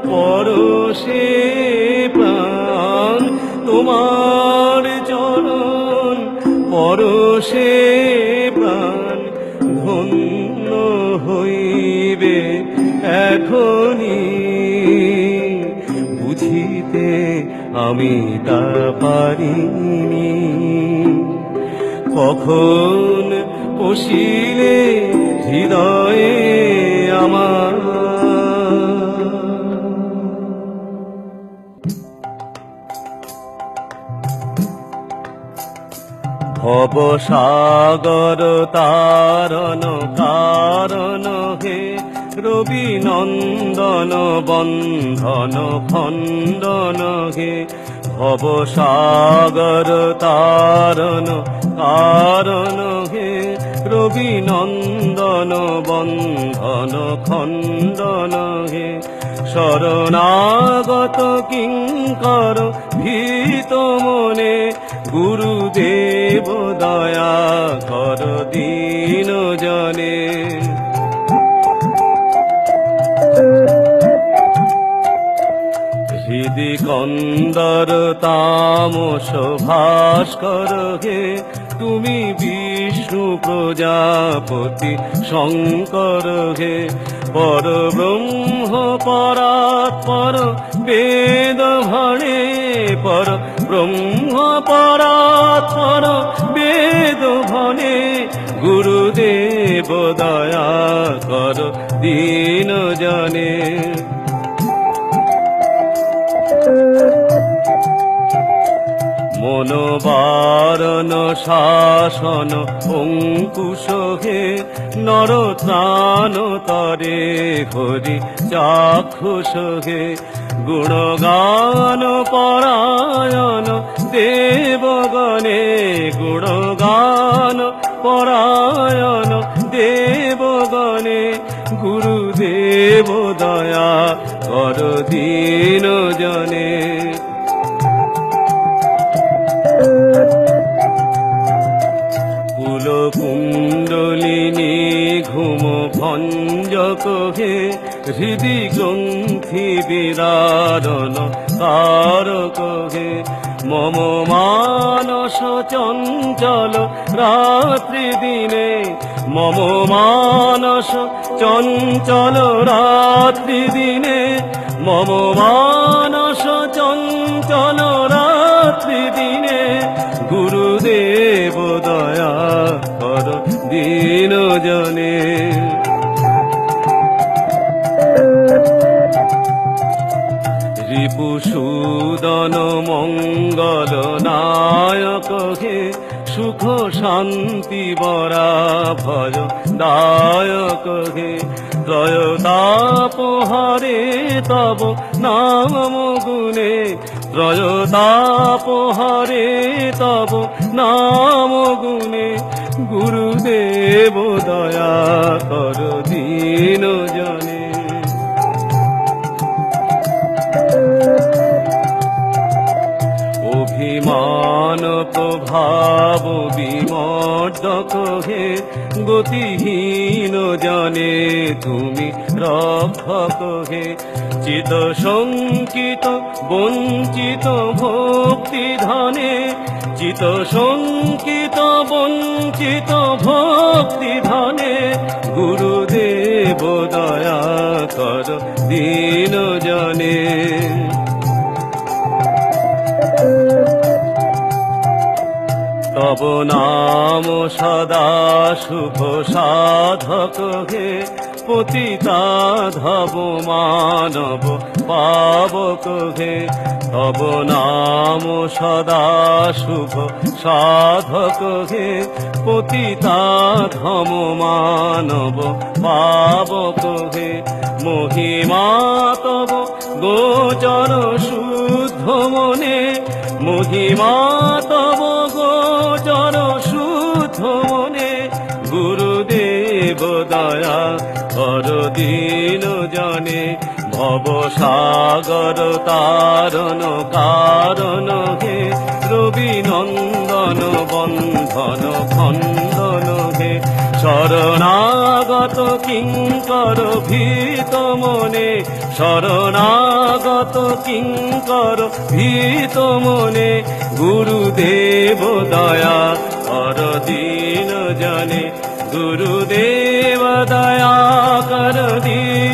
পরশে প্রাণ তোমার চরণ পরশে প্রাণ ধন্য হইবে এখনি বুঝিতে আমি তা পারিনি কখন পশিলে হৃদয়ে আমার ভব সাগর তারণ কারণ হে রবি নন্দন বন্ধন খণ্ডন হে ভব সাগর তারণ কারণ হে রবি নন্দন বন্ধন খণ্ডন হে শরণাগত কিঙ্কর ভীত মনে গুরুদেব দয়া কর দীন জনে হৃদি কন্দর তামস ভাস্কর হে তুমি বিষ্ণু প্রজাপতি শঙ্কর হে পর ব্রহ্ম পরাৎপর বেদ ভণে পর ব্রহ্ম পরাৎপর বেদ ভণে গুরুদেব দয়া কর দীন জনে মনোবারণ শাসন অঙ্কুশ হে নরত্রাণ তরে হরি চাক্ষুষ হে গুণগান পরায়ণ দেবগণে গুণগান পরায়ণ দেবগণে গুরুদেব দয়া কর দীন জনে কুলকুণ্ডলিনী ঘুম ভঞ্জক হে হৃদি গ্রন্থি বিদারণ তারক হে মম মানস চঞ্চল রাত্রি দিনে মম মানস চঞ্চল রাত্রি দিনে মম মানস চঞ্চল রাত্রি দিনে গুরুদেব দয়া কর দীন জনে রিপুসূদন মঙ্গল নায়ক হে সুখ শান্তি বরা ভয় দায়ক হে ত্রয়তাপ হরে তব নাম গুণে ত্রয়তাপ হরে তব নাম গুণে গুরুদেব দয়া কর দীন জনে অভিমান প্রভাব বিমর্দক হে গতিহীন জনে তুমি রক্ষক হে চিত শঙ্কিত বঞ্চিত ভক্তি ধনে চিত শঙ্কিত বঞ্চিত ভক্তি ধনে গুরুদেব দয়া কর দীন জনে তব নাম সদা শুভ সাধক হে পতিতাধব মানব পাবক হে তব নাম সদা শুভ সাধক হে পতিতাধম মানব পাবক হে মহিমা তব গোচর শুদ্ধ মনে মহিমা তব গোচর শুদ্ধ মনে গুরুদেব দয়া কর দীন জনে ভব সাগর তারণ কারণ হে রবি নন্দন বন্ধন খণ্ডন হে শরণাগত কিঙ্কর ভীত মনে, শরণাগত কিঙ্কর ভীত মনে, গুরুদেব দয়া কর দীন জনে, গুরুদেব দয়া কর দীন